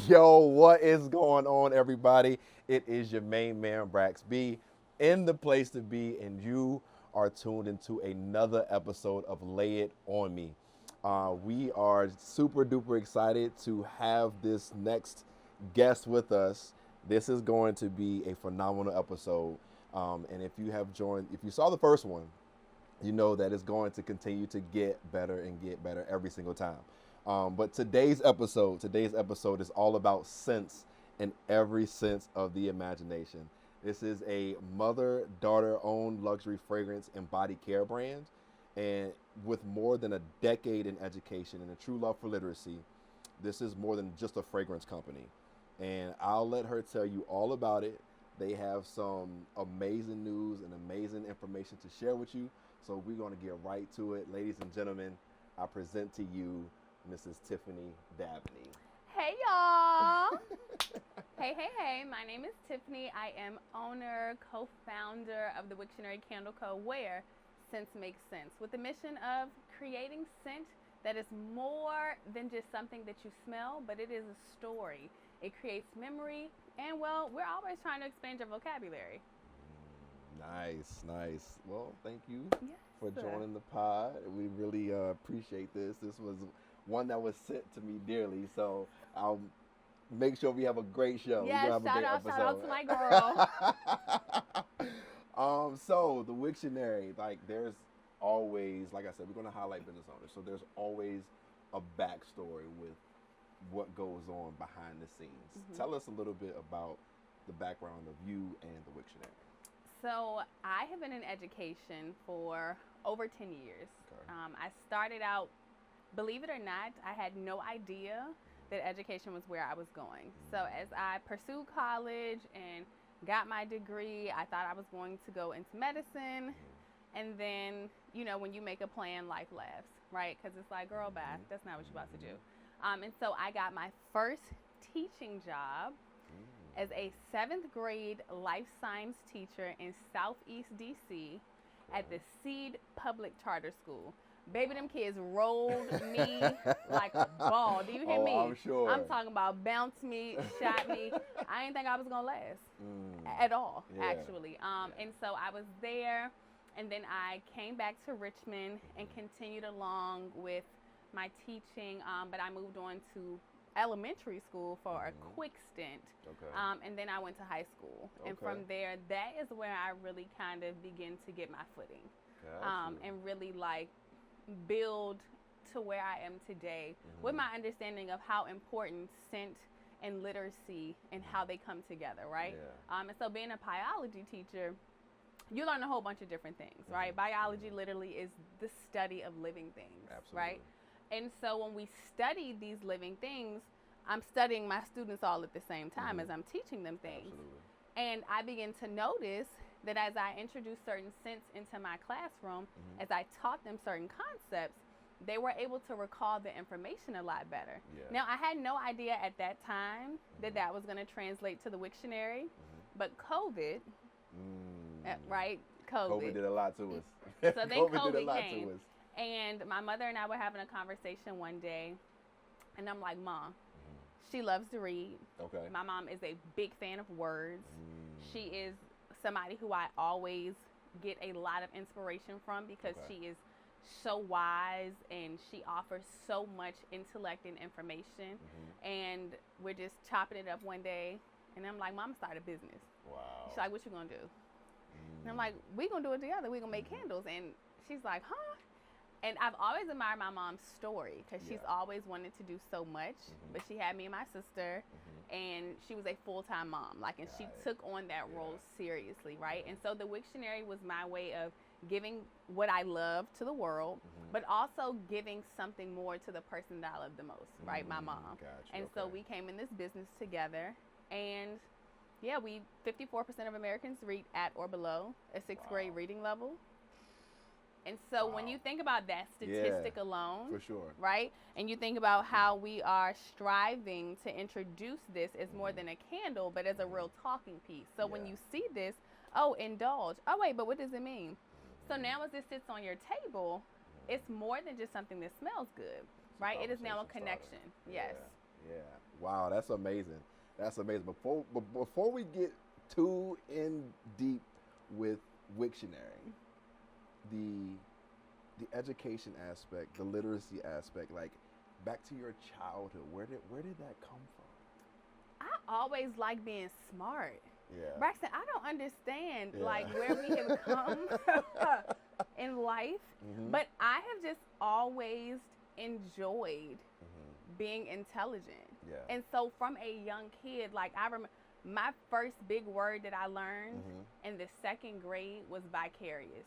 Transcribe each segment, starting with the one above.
Yo, what is going on, everybody? It is your main man, Brax B, in the place to be, and you are tuned into another episode of Lay It On Me. We are super duper excited to have this next guest with us. This is going to be a phenomenal episode. And if you saw the first one, you know that it's going to continue to get better and get better every single time. But today's episode is all about scents in every sense of the imagination. This is a mother-daughter owned luxury fragrance and body care brand, and with more than a decade in education and a true love for literacy, this is more than just a fragrance company. And I'll let her tell you all about it. They have some amazing news and amazing information to share with you. So we're going to get right to it. Ladies and gentlemen, I present to you Mrs. Tiffany Dabney. Hey y'all! Hey, my name is Tiffany. I am owner, co-founder of the Wictionary Candle Co, where scents make sense, with the mission of creating scent that is more than just something that you smell, but it is a story. It creates memory, and well, we're always trying to expand your vocabulary. Nice. Well, thank you Yes. for joining the pod. We really appreciate this. This was one that was sent to me dearly, so I'll make sure we have a great show. Yes, We're gonna have a great shout out episode. to my girl. So the Wictionary, like there's always, like I said, we're gonna highlight business owners. So there's always a backstory with what goes on behind the scenes. Tell us a little bit about the background of you and the Wictionary. So I have been in education for over 10 years. Okay. I started out, believe it or not, I had no idea that education was where I was going. So as I pursued college and got my degree, I thought I was going to go into medicine. And then, you know, when you make a plan, life laughs, right? Because it's like, girl, bye. That's not what you're about to do. And so I got my first teaching job as a 7th grade life science teacher in Southeast DC at the Seed Public Charter School. Baby, them kids rolled me like a ball. Do you hear me? I'm sure. I'm talking about bounced me, shot me. I didn't think I was going to last at all, Yeah. actually. And so I was there, and then I came back to Richmond and continued along with my teaching, but I moved on to elementary school for a quick stint. Okay. And then I went to high school. And Okay. from there, that is where I really kind of begin to get my footing. Gotcha. And really like build to where I am today with my understanding of how important scent and literacy and how they come together, right? Yeah. And so being a biology teacher, you learn a whole bunch of different things, right? Biology literally is the study of living things, Absolutely. right? And so when we study these living things, I'm studying my students all at the same time as I'm teaching them things. Absolutely. And I begin to notice that as I introduce certain scents into my classroom, as I taught them certain concepts, they were able to recall the information a lot better. Yeah. Now, I had no idea at that time that that was going to translate to the Wictionary, but COVID, right? COVID did a lot to us. So then COVID did a lot came. to us. And my mother and I were having a conversation one day, and I'm like, Mom, she loves to read. Okay. My mom is a big fan of words. She is somebody who I always get a lot of inspiration from because she is so wise and she offers so much intellect and information. And we're just chopping it up one day, and I'm like, Mom, start a business. Wow. She's like, what you gonna do? And I'm like, we gonna do it together. We gonna make candles. And she's like, huh? And I've always admired my mom's story because she's always wanted to do so much, but she had me and my sister, and she was a full-time mom, and she took on that role seriously, right? And so the Wictionary was my way of giving what I love to the world, but also giving something more to the person that I love the most, right? My mom. Gotcha. And so we came in this business together, and 54% of Americans read at or below a 6th grade reading level. And so when you think about that statistic alone, for sure, right? And you think about how we are striving to introduce this as more than a candle, but as a real talking piece. So when you see this, oh, indulge. Oh, wait, but what does it mean? So now as this sits on your table, it's more than just something that smells good, right? It is now a connection. Yes. Yeah. Wow, that's amazing. That's amazing. Before we get too in deep with Wictionary, the education aspect, the literacy aspect, like back to your childhood, where did that come from? I always like being smart. Yeah. Braxton, I don't understand like where we have come in life, but I have just always enjoyed being intelligent. Yeah. And so from a young kid, like I remember my first big word that I learned in the 2nd grade was vicarious.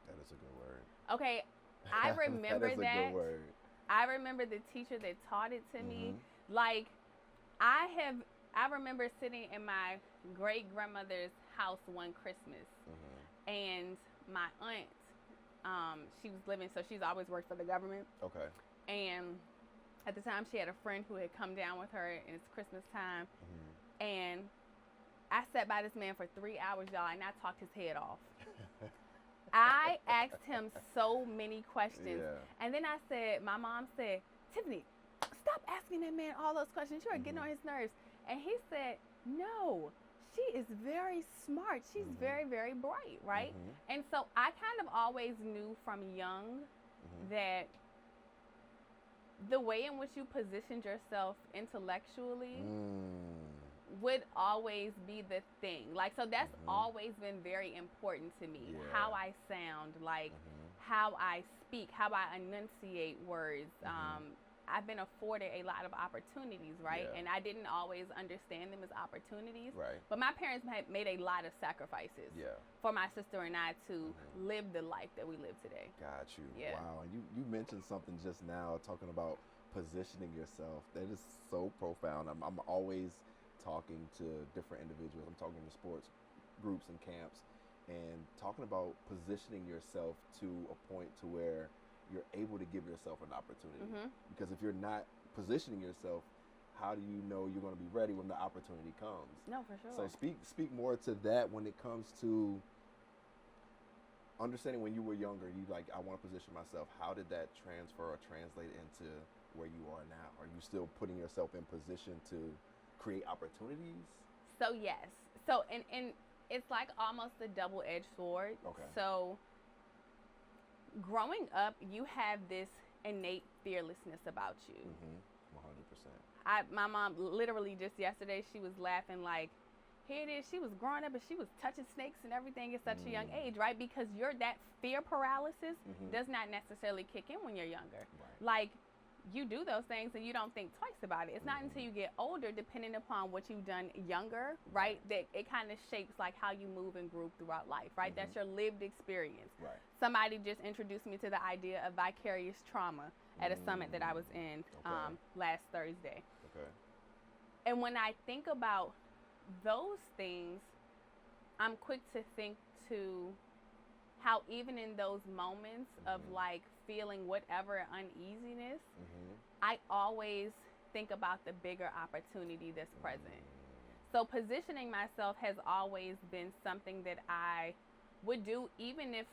That is a good word. Okay, I remember that. Is a good word. I remember the teacher that taught it to me. Like I remember sitting in my great grandmother's house one Christmas, and my aunt, she was living, so she's always worked for the government. Okay. And at the time, she had a friend who had come down with her, and it's Christmas time, and I sat by this man for 3 hours, y'all, and I talked his head off. I asked him so many questions, and then I said, my mom said, Tiffany, stop asking that man all those questions. You are getting on his nerves. And he said, no, she is very smart. She's very, very bright, right? And so I kind of always knew from young that the way in which you positioned yourself intellectually would always be the thing. Like, so that's always been very important to me. How I sound, like how I speak, how I enunciate words. I've been afforded a lot of opportunities, right? And I didn't always understand them as opportunities. Right. But my parents made a lot of sacrifices for my sister and I to live the life that we live today. Got you. Yeah. Wow. And you mentioned something just now talking about positioning yourself. That is so profound. I'm always talking to different individuals. I'm talking to sports groups and camps and talking about positioning yourself to a point to where you're able to give yourself an opportunity. Because if you're not positioning yourself, how do you know you're going to be ready when the opportunity comes? No, for sure. So speak more to that when it comes to understanding when you were younger, you like, I want to position myself. How did that transfer or translate into where you are now? Are you still putting yourself in position to create opportunities? So yes. So and it's like almost a double-edged sword. Okay. So growing up, you have this innate fearlessness about you. 100%. My mom literally just yesterday, she was laughing like, here it is, she was growing up and she was touching snakes and everything at such a young age, right? Because that fear paralysis does not necessarily kick in when you're younger. Right. Like, you do those things and you don't think twice about it. It's not until you get older, depending upon what you've done younger, right, that it kind of shapes like how you move and groove throughout life, right? That's your lived experience. Right. Somebody just introduced me to the idea of vicarious trauma at a summit that I was in last Thursday. Okay. And when I think about those things, I'm quick to think to how even in those moments of like feeling whatever uneasiness, I always think about the bigger opportunity that's present. So positioning myself has always been something that I would do, even if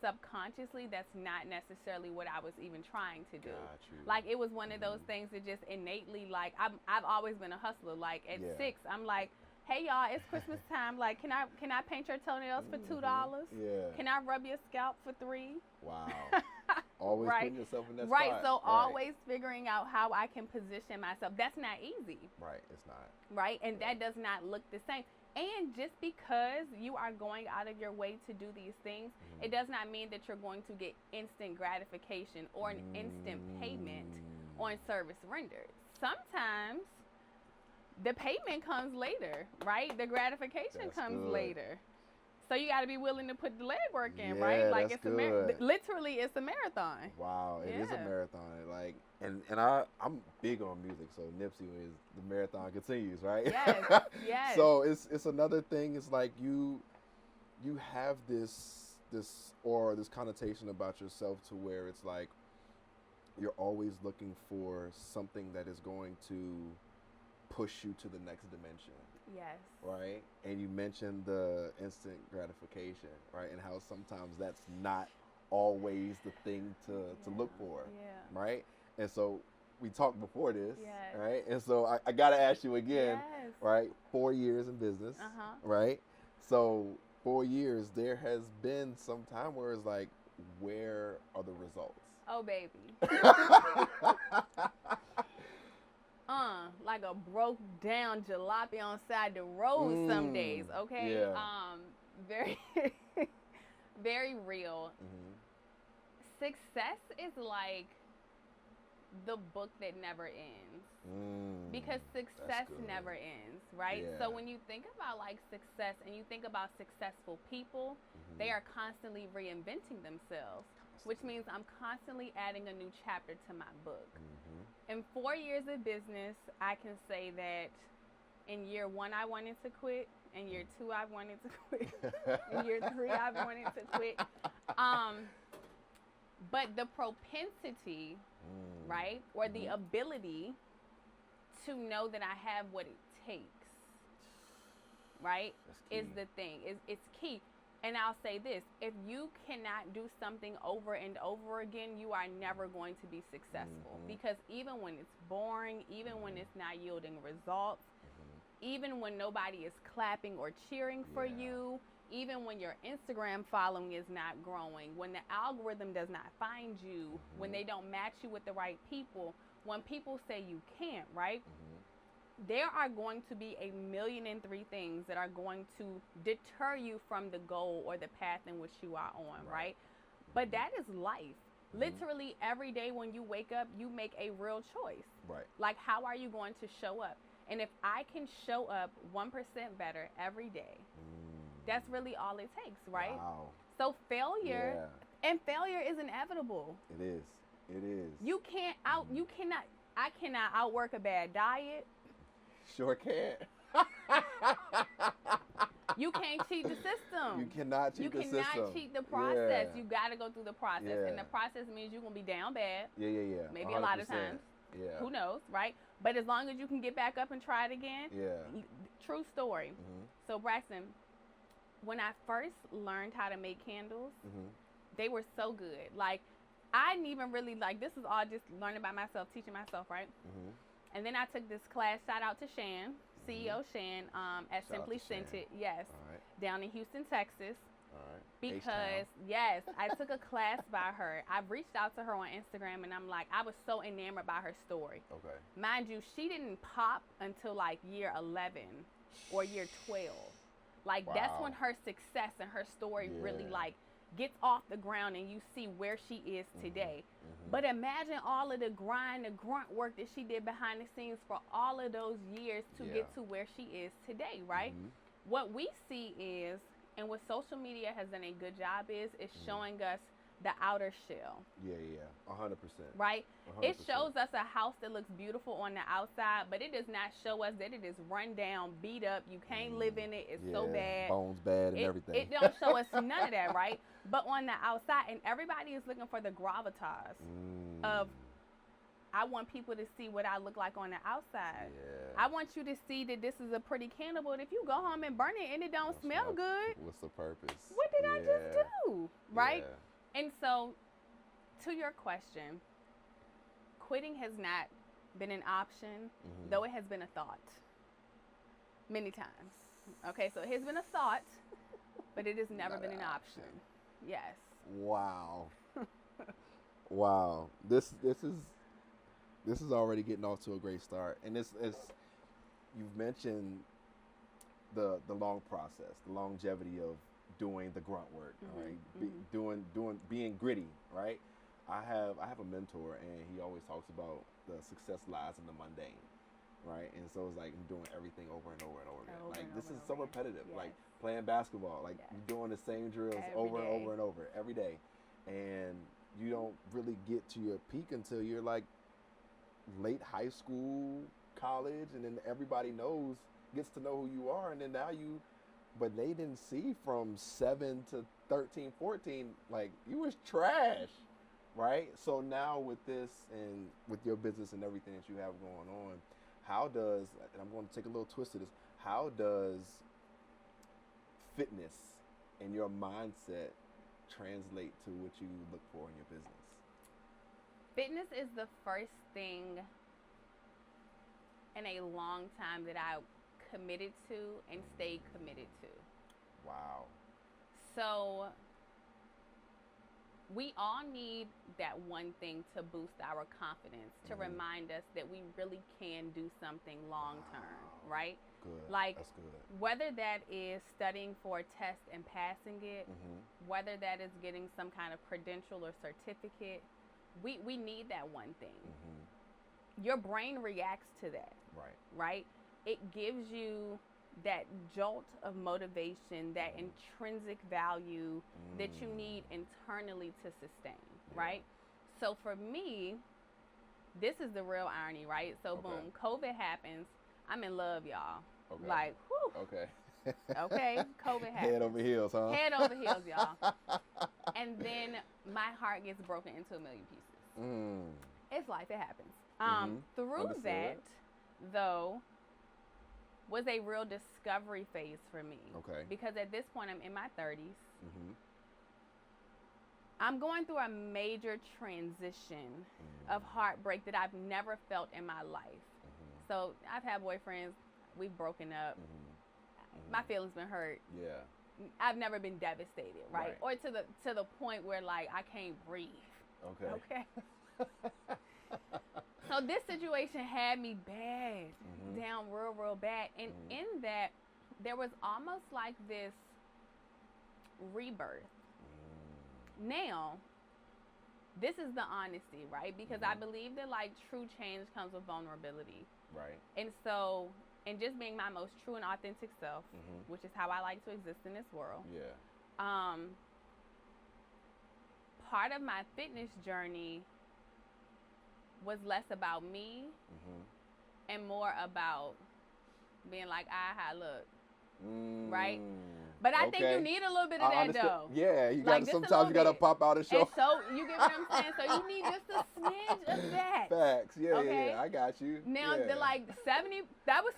subconsciously that's not necessarily what I was even trying to do. Got you. Like it was one of those things that just innately, like I've always been a hustler. Like at 6, I'm like, hey y'all, it's Christmas time. Like, can I paint your toenails for $2? Yeah. Can I rub your scalp for $3? Wow. Always putting yourself in that right. spot. So always figuring out how I can position myself. That's not easy. Right. It's not. Right. And that does not look the same. And just because you are going out of your way to do these things, it does not mean that you're going to get instant gratification or an instant payment on service rendered. Sometimes the payment comes later, right? The gratification comes later. So you got to be willing to put the legwork in, right? Like it's literally it's a marathon. Wow, it is a marathon. Like, and I'm big on music, so Nipsey is the marathon continues, right? Yes, yes. So it's another thing. It's like you have this connotation about yourself to where it's like you're always looking for something that is going to push you to the next dimension. Yes. Right? And you mentioned the instant gratification, right? And how sometimes that's not always the thing to look for. Yeah. Right? And so we talked before this, Yes. right? And so I got to ask you again, Yes. right? 4 years in business, right? So 4 years, there has been some time where it's like, where are the results? Oh, baby. Like a broke down jalopy on side the road some days, okay? Yeah. Very, very real. Success is like the book that never ends. Because success never ends, right? Yeah. So when you think about like success and you think about successful people, they are constantly reinventing themselves, which means I'm constantly adding a new chapter to my book. In 4 years of business, I can say that in year 1, I wanted to quit. In year 2, I wanted to quit. In year 3, I wanted to quit. But the propensity, right, or the ability to know that I have what it takes, right, is the thing. It's key. And I'll say this, if you cannot do something over and over again, you are never going to be successful. Because even when it's boring, even when it's not yielding results, even when nobody is clapping or cheering for you, even when your Instagram following is not growing, when the algorithm does not find you, when they don't match you with the right people, when people say you can't, right? There are going to be 1,000,003 things that are going to deter you from the goal or the path in which you are on, right? But that is life. Literally every day when you wake up, you make a real choice. Right. Like, how are you going to show up? And if I can show up 1% better every day, that's really all it takes, right? Wow. So failure, and failure is inevitable. It is. It is. I cannot outwork a bad diet. Sure can't. You can't cheat the system. You cannot cheat the system. You cannot cheat the process. Yeah. You got to go through the process. And the process means you're going to be down bad. Yeah. Maybe 100%. a lot of times. Yeah. Who knows, right? But as long as you can get back up and try it again. Yeah. True story. So, Braxton, when I first learned how to make candles, they were so good. Like, I didn't even really, like, this is all just learning by myself, teaching myself, right? And then I took this class, shout out to Shan, CEO Shan, at Simply Scented, down in Houston, Texas. Because, I took a class by her. I've reached out to her on Instagram, and I'm like, I was so enamored by her story. Mind you, she didn't pop until like year 11 or year 12. Like, that's when her success and her story really, like, gets off the ground and you see where she is today. But imagine all of the grind, the grunt work that she did behind the scenes for all of those years to get to where she is today, right? What we see is, and what social media has done a good job is showing us the outer shell. 100%. Right? 100%. It shows us a house that looks beautiful on the outside, but it does not show us that it is run down, beat up. You can't live in it. It's so bad. Bones bad and everything. It don't show us none of that, right? But on the outside, and everybody is looking for the gravitas of, I want people to see what I look like on the outside. I want you to see that this is a pretty candle, but if you go home and burn it and it don't smell good, what's the purpose? What did I just do? Right? And so, to your question, quitting has not been an option, though it has been a thought many times. Okay, so it has been a thought, but it has never been an option. Yes. Wow. Wow. This is already getting off to a great start, and it's you've mentioned the long process, the longevity of doing the grunt work, right? Being gritty, right? I have a mentor, and he always talks about the success lies in the mundane, right? And so it's like I'm doing everything over and over and over again. Like, this is so repetitive, like playing basketball, like you're doing the same drills over and over and over every day, and you don't really get to your peak until you're like late high school, college, and then everybody gets to know who you are, and then now but they didn't see from 7 to 13, 14, like, you was trash, right? So now with this and with your business and everything that you have going on, and I'm going to take a little twist to this, how does fitness and your mindset translate to what you look for in your business? Fitness is the first thing in a long time that I committed to and stayed committed to. Wow. So we all need that one thing to boost our confidence, to remind us that we really can do something long term, right? Good. Like, that's good. whether that is studying for a test and passing it, whether that is getting some kind of credential or certificate, we need that one thing. Your brain reacts to that, right? It gives you that jolt of motivation, that intrinsic value that you need internally to sustain, right? So for me, this is the real irony, right? So boom, COVID happens. I'm in love, y'all. Okay. Like, whew. Okay, COVID happens. Head over heels, huh? Head over heels, y'all. And then my heart gets broken into a million pieces. It's life, it happens. Through that, though, was a real discovery phase for me. Because at this point, I'm in my 30s. I'm going through a major transition of heartbreak that I've never felt in my life. So I've had boyfriends, we've broken up. My feelings been hurt. I've never been devastated, right? Or to the point where like I can't breathe. Okay. So this situation had me bad, down real bad. And in that, there was almost like this rebirth. Now, this is the honesty, right? Because I believe that like true change comes with vulnerability. And so, and just being my most true and authentic self, which is how I like to exist in this world. Part of my fitness journey was less about me and more about being like, I look, right? But I think you need a little bit of that though. Yeah, you like, got sometimes you got to pop out and show. And so you get what I'm saying? So you need just a smidge of that. Facts. Yeah, I got you. Now the like 70, that was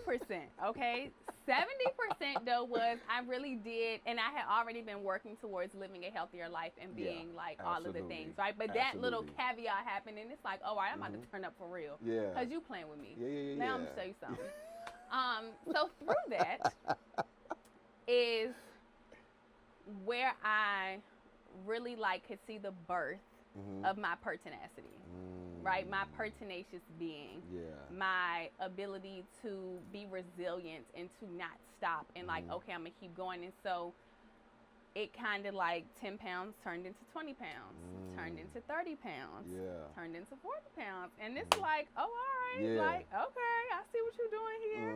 30%. Okay, 70% though was I really did, and I had already been working towards living a healthier life and being like all of the things, right? But that little caveat happened, and it's like, all right, I'm about to turn up for real. Cause you playing with me. Now I'm gonna show you something. So through that is where I really like could see the birth of my pertinacity, right? My pertinacious being, my ability to be resilient and to not stop and like, okay, I'm gonna keep going. And so it kind of like 10 pounds turned into 20 pounds, turned into 30 pounds, turned into 40 pounds. And it's like, oh, all right, like, okay, I see what you're doing here.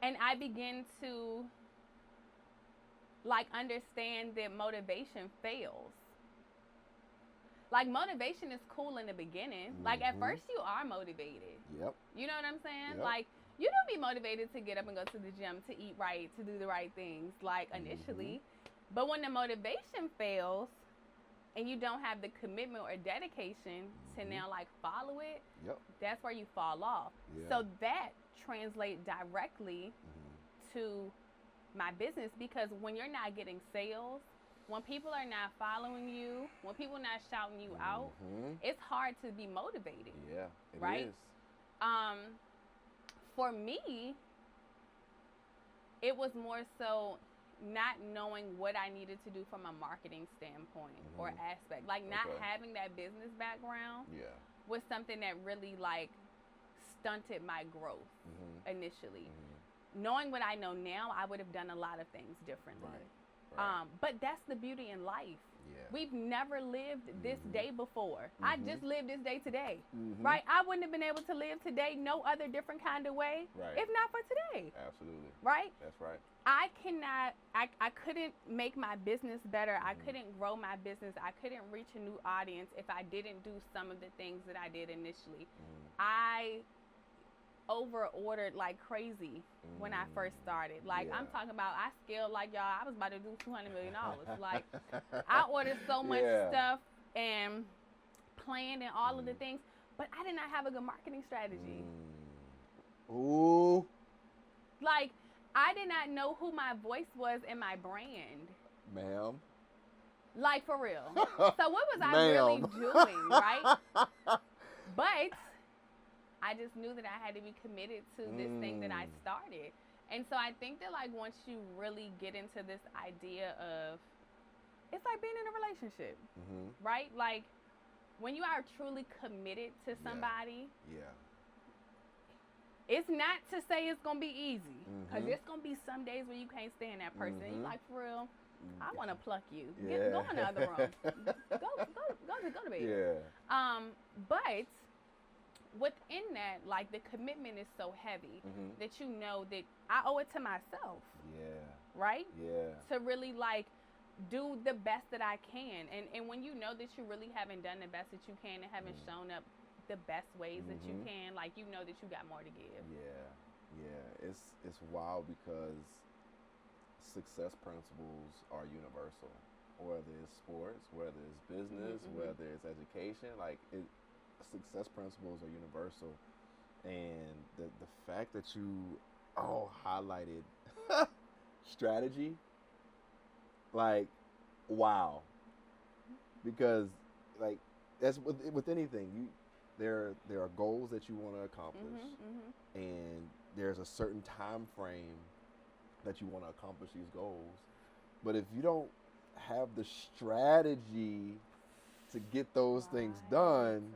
And I begin to like understand that motivation fails. Like motivation is cool in the beginning. Like at first you are motivated. You know what I'm saying? Like you don't be motivated to get up and go to the gym, to eat right, to do the right things, like initially. But when the motivation fails and you don't have the commitment or dedication to now like follow it, that's where you fall off. So that translates directly to my business, because when you're not getting sales, when people are not following you, when people are not shouting you out, it's hard to be motivated. It is. For me, it was more so not knowing what I needed to do from a marketing standpoint or aspect. Like not having that business background was something that really like stunted my growth initially. Knowing what I know now, I would have done a lot of things differently. But that's the beauty in life. We've never lived this day before. I just lived this day today, right? I wouldn't have been able to live today no other different kind of way if not for today. Absolutely. Right? That's right. I couldn't make my business better. I couldn't grow my business. I couldn't reach a new audience if I didn't do some of the things that I did initially. I over-ordered like crazy when I first started. Like I'm talking about, I scaled like y'all, I was about to do $200 million. Like I ordered so much stuff and planned and all of the things, but I did not have a good marketing strategy. Ooh. Like I did not know who my voice was and my brand. Ma'am. Like, for real. So what was I really doing, right? But I just knew that I had to be committed to this thing that I started. And so I think that, like, once you really get into this idea of, it's like being in a relationship, right? Like, when you are truly committed to somebody, it's not to say it's going to be easy. Because there's going to be some days where you can't stand that person. And you're like, for real, I want to pluck you. Go in the other room. Go to bed. Yeah. But within that, like, the commitment is so heavy that you know that I owe it to myself. Yeah. Right? Yeah. To really, like, do the best that I can. And when you know that you really haven't done the best that you can and haven't shown up the best ways that you can, like, you know that you got more to give. Yeah. It's wild because success principles are universal. Whether it's sports, whether it's business, whether it's education, like, success principles are universal. And the fact that you all highlighted strategy, like, wow. Because, like, that's with anything, there are goals that you want to accomplish, and there's a certain time frame that you want to accomplish these goals. But if you don't have the strategy to get those things done,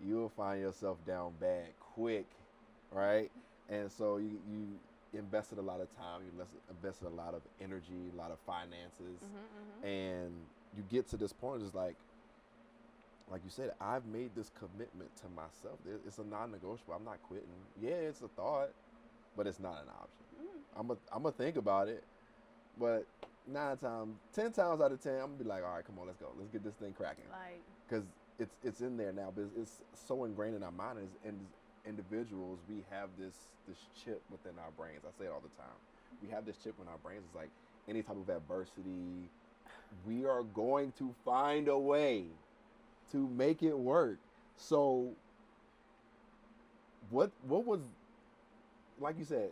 you'll find yourself down bad quick, right? And so you invested a lot of time, you invested a lot of energy, a lot of finances, and you get to this point, it's like you said, I've made this commitment to myself. It's a non-negotiable. I'm not quitting. Yeah, it's a thought, but it's not an option. I'm gonna think about it, but 10 times out of 10, I'm gonna be like, all right, come on, let's go. Let's get this thing cracking. Like, because it's in there now, but it's so ingrained in our mind as individuals. We have this chip within our brains. I say it all the time. We have this chip in our brains. It's like any type of adversity, we are going to find a way to make it work. So what was, like you said,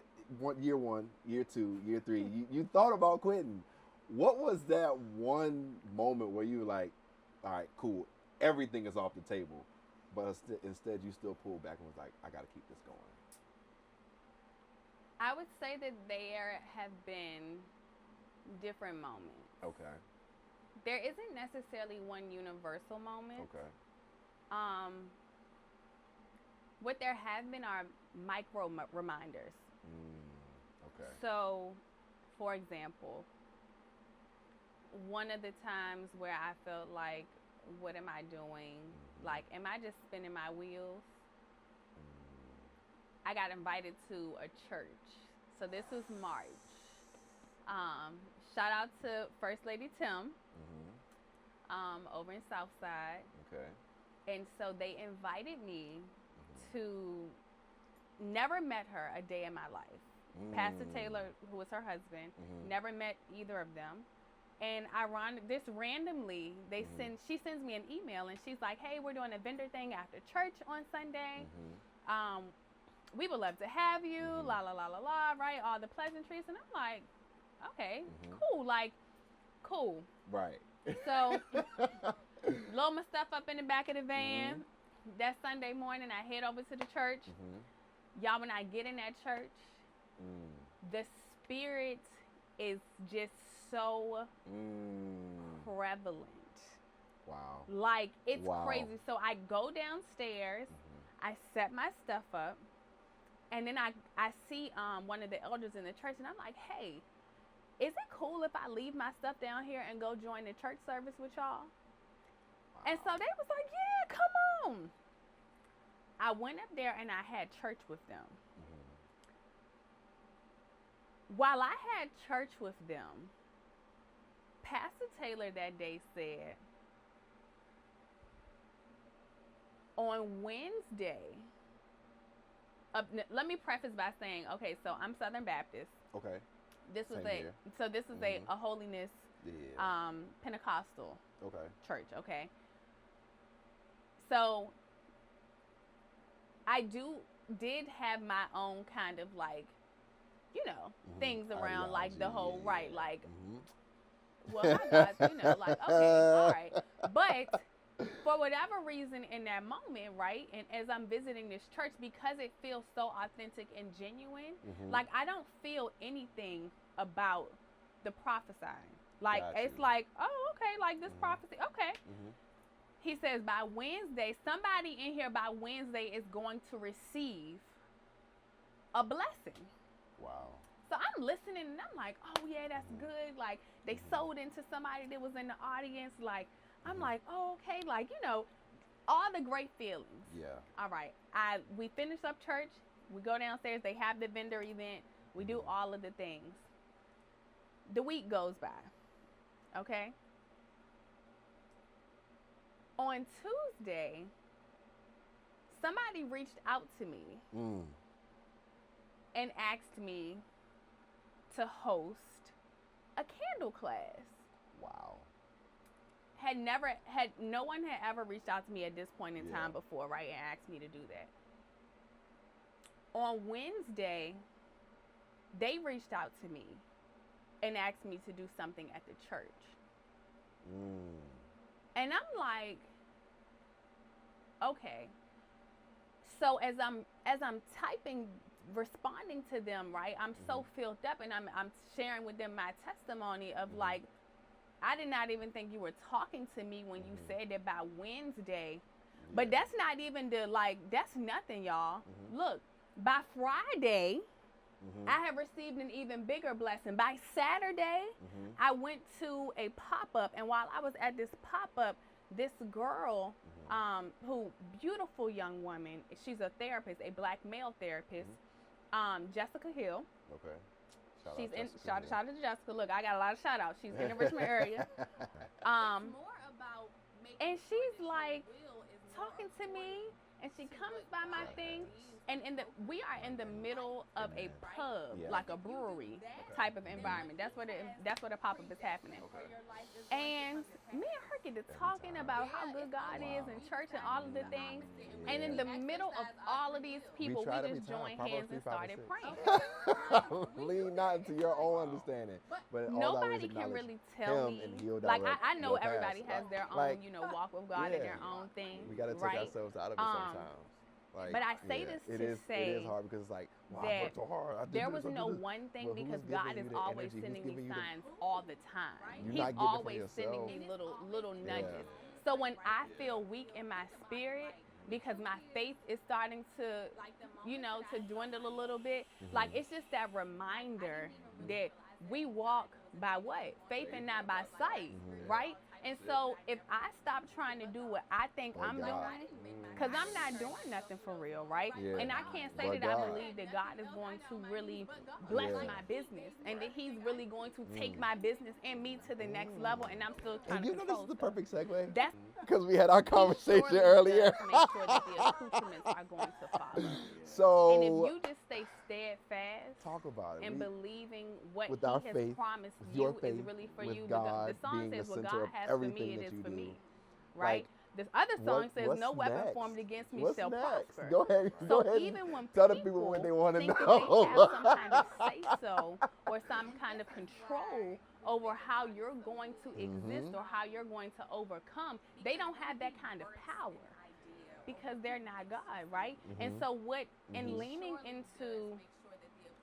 year 1, year 2, year 3, you thought about quitting. What was that one moment where you were like, all right, cool, everything is off the table, but instead you still pulled back and was like, I got to keep this going? I would say that there have been different moments. Okay. There isn't necessarily one universal moment. Okay. What there have been are micro reminders. Okay. So, for example, one of the times where I felt like, what am I doing? Like, am I just spinning my wheels? I got invited to a church. So this was March. Shout out to First Lady Tim, over in Southside. Okay. And so they invited me to, never met her a day in my life. Pastor Taylor, who was her husband, never met either of them. And randomly, she sends me an email and she's like, hey, we're doing a vendor thing after church on Sunday. We would love to have you, la, la, la, la, la, right? All the pleasantries. And I'm like, okay, cool. Like, cool. Right. So, load my stuff up in the back of the van. That Sunday morning, I head over to the church. Y'all, when I get in that church, the spirit is just so prevalent. Wow. Like, it's crazy. So I go downstairs, I set my stuff up, and then I see one of the elders in the church, and I'm like, hey, is it cool if I leave my stuff down here and go join the church service with y'all? And so they was like, yeah, come on. I went up there and I had church with them. While I had church with them, Pastor Taylor that day said, on Wednesday, let me preface by saying, okay, so I'm Southern Baptist. Okay. This was a holiness Pentecostal church, okay? So I did have my own kind of, like, you know, things around, like the whole, like well, not God, like, okay, all right. But for whatever reason in that moment, right, and as I'm visiting this church, because it feels so authentic and genuine, like I don't feel anything about the prophesying. Like, it's like, oh, okay, like this prophecy, okay. He says by Wednesday, somebody in here by Wednesday is going to receive a blessing. Wow. So I'm listening and I'm like, oh yeah, that's good. Like they sold into somebody that was in the audience. Like, I'm like, oh, okay, like, all the great feelings. Yeah. All right. We finish up church. We go downstairs. They have the vendor event. We do all of the things. The week goes by. Okay. On Tuesday, somebody reached out to me and asked me to host a candle class. Wow. No one had ever reached out to me at this point in time before, right, and asked me to do that. On Wednesday, they reached out to me and asked me to do something at the church. And I'm like, okay. So as I'm typing, responding to them, right, I'm so filled up, and I'm sharing with them my testimony of like, I did not even think you were talking to me when you said that by Wednesday. But that's not even that's nothing, y'all. Look, by Friday, I have received an even bigger blessing. By Saturday, I went to a pop-up, and while I was at this pop-up, this girl, beautiful young woman, she's a therapist, a black male therapist, Jessica Hill. Okay. Shout out to Jessica. Look, I got a lot of shout outs. She's in the Richmond area. And she's like talking to me, and she comes by my thing, and we are in the middle of a pub, like a brewery type of environment. That's where the pop-up is happening. And me and her get to talking about how good God is in church and all of the things. And in the middle of all of these people, we just joined hands and started praying. Lean not into your own understanding, but nobody can really tell me. Like I know everybody has their own, walk with God and their own thing. We got to take ourselves out of it sometimes. Like, but I say this to say it is hard because it's like, wow, I that worked so hard. there was no one thing, because God is always sending me signs all the time. He's always sending me little nudges. So when I feel weak in my spirit, because my faith is starting to, to dwindle a little bit, like it's just that reminder that we walk by what? Faith and not by sight, right? And so if I stop trying to do what I think I'm doing, because I'm not doing nothing for real, right? Yeah. And I can't say that I believe that God is going to really bless my business, and that he's really going to take my business and me to the next level, and I'm still trying to control this is the perfect segue? That's because we had our conversation surely earlier. does make sure that the accoutrements are going to follow. So, and if you just stay steadfast, talk about it, and believing what with he our has faith, promised your you faith, is really for with you. God The song being says, the what center God of has for everything me, it that is you for do. me. Right? Like, this other song says, what's no weapon next? formed against me What's shall next? prosper. Go ahead. So go ahead. even when Tell the people what they want to think know. that they have some kind of say-so or some kind of control over how you're going to exist or how you're going to overcome, they don't have that kind of power because they're not God, right? And so in leaning into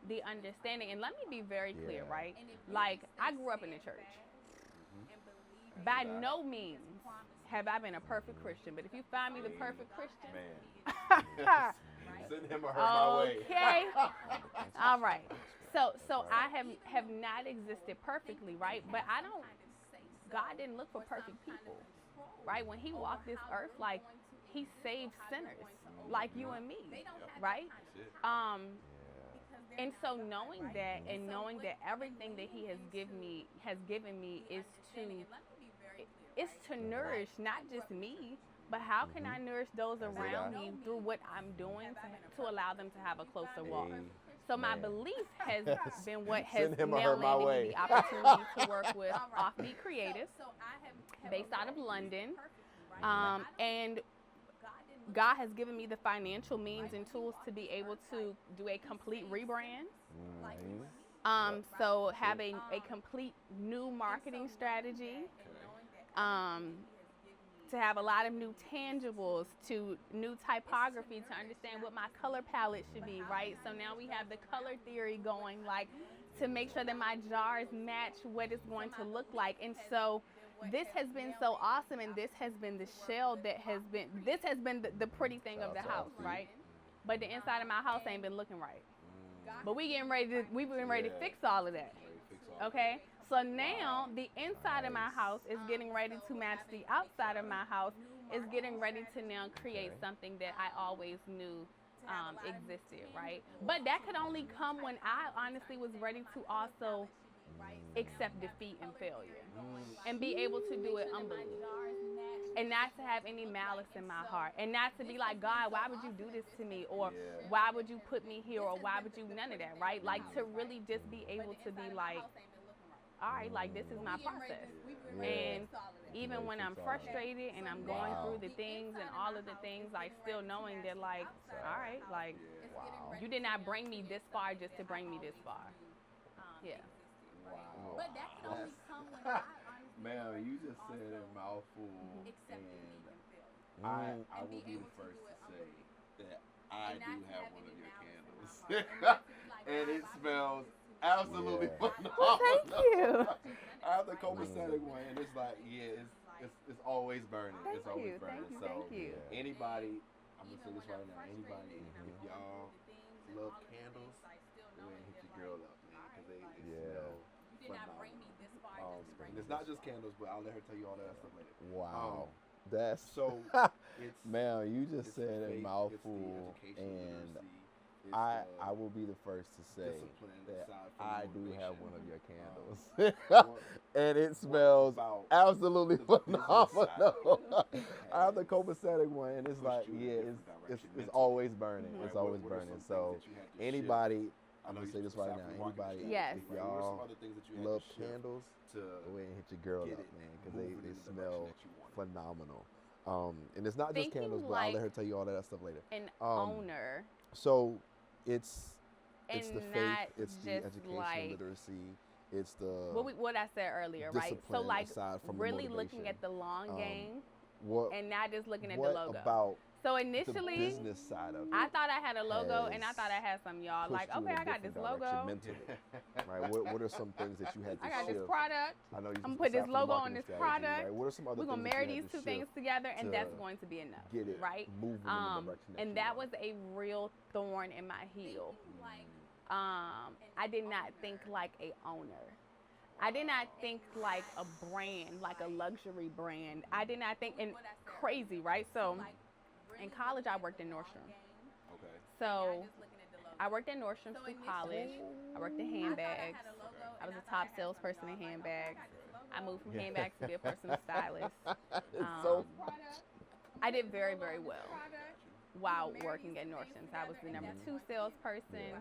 the understanding, and let me be very clear, right? Like, I grew up in the church. By no means have I been a perfect Christian, but if you find me the perfect Christian, send him or her my way. Okay. All right. So I have not existed perfectly, right? But God didn't look for perfect people, right? When he walked this earth, like, he saved sinners like you and me, right? And so knowing that, and knowing that everything that he has given me is to nourish not just me, but how can I nourish those around me through what I'm doing to allow them to have a closer walk. So my belief has been what has now landed me the opportunity to work with Offbeat Creative, based out of London, and God has given me the financial means and tools to be able to do a complete rebrand. So having a complete new marketing strategy, to have a lot of new tangibles, to new typography, to understand what my color palette should be, right? So now we have the color theory going, like to make sure that my jars match what it's going to look like. And so this has been so awesome, and this has been the shell that has been, this has been the pretty thing of the house, right? But the inside of my house ain't been looking right. But we've been ready to fix all of that. Okay? So now the inside of my house is getting ready to match the outside of my house, is getting ready to now create something that I always knew existed, right? But that could only come when I honestly was ready to also accept defeat and failure and be able to do it humbly. And not to have any malice in my heart. And not to be like, God, why would you do this to me? Or why would you put me here? Or why would you, none of that, right? Like to really just be able to be like, all right, like this is my process. And even when I'm frustrated and I'm going through the things and all of the things, like still knowing that like, all right, like you did not bring me this far just to bring me this far. Yeah. Wow. But that can only come when I Man, you just said a mouthful, and I will be the first to say that I do have one of your candles, and it smells absolutely phenomenal. Thank you. I have the copacetic one, and it's like, it's always burning. It's always burning. Thank you. Anybody, I'm gonna say this right now. Anybody, if y'all love candles, go ahead and hit your girl up, man, because they smell phenomenal. And it's not just candles, but I'll let her tell you all that stuff later. Wow. That's so it's man, you just said a faith, mouthful, it's the and literacy, I will be the first to say discipline that aside from I the do have motivation. one of your candles, and it smells about absolutely the business phenomenal. side I have the copacetic one, and it's pushed like, you in a yeah, different it's direction it's mentally. always burning. Right? It's always What are burning. some things So that you had to anybody, shift? I I'm know gonna you say this right aside now. from walking Anybody, the Yes. if right, what are y'all some other things that you had love to shift candles, to go ahead and hit your girl get up, it man, because they moving in the smell direction that you wanted? phenomenal. And it's not just Thinking candles, but I'll like let her tell you all that stuff later. An Um, owner. So it's And the not faith, it's the just education, like literacy, it's the what I said earlier, right? So discipline like aside from the really looking motivation. at the long game what and not just looking at the what logo. about So the initially, business side of it? I thought I had a logo and I has thought I had some y'all like, pushed you in okay, a I got this different logo. direction mentally, right? What are some things that you had to I got this shift? product. I know you I'm just gonna put this aside from the logo on marketing this strategy, product. Right? What are some other We're gonna things that marry you these had to two things shift together and that's to going to be enough. get it right? moving in the direction And you that want? was a real thorn in my heel. I did not think like a owner. I did not think like a brand, like a luxury brand. I did not think, and crazy, right? So in college, I worked in Nordstrom. Okay. So I worked at Nordstrom through college. I worked in handbags. I was a top salesperson in handbags. I moved from handbags to be a personal stylist. So I did very, very well while working at Nordstrom. I was the number 2 salesperson.